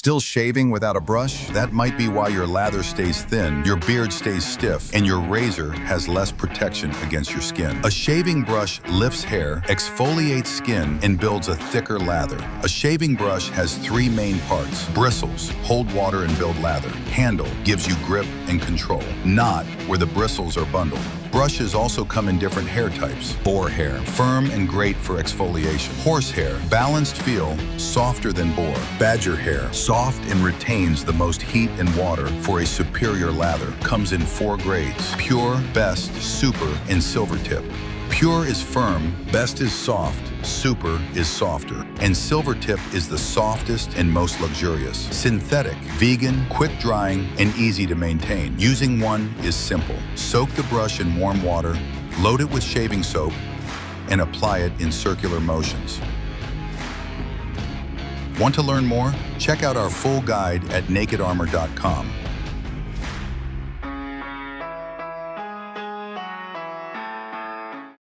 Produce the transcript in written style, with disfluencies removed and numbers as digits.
Still shaving without a brush? That might be why your lather stays thin, your beard stays stiff, and your razor has less protection against your skin. A shaving brush lifts hair, exfoliates skin, and builds a thicker lather. A shaving brush has three main parts. Bristles hold water and build lather. Handle gives you grip and control. Knot, where the bristles are bundled. Brushes also come in different hair types. Boar hair, firm and great for exfoliation. Horse hair, balanced feel, softer than boar. Badger hair, soft and retains the most heat and water for a superior lather. Comes in 4 grades: pure, best, super, and Silvertip. Pure is firm, best is soft, super is softer, and Silvertip is the softest and most luxurious. Synthetic, vegan, quick drying, and easy to maintain. Using one is simple. Soak the brush in warm water, load it with shaving soap, and apply it in circular motions. Want to learn more? Check out our full guide at nakedarmor.com.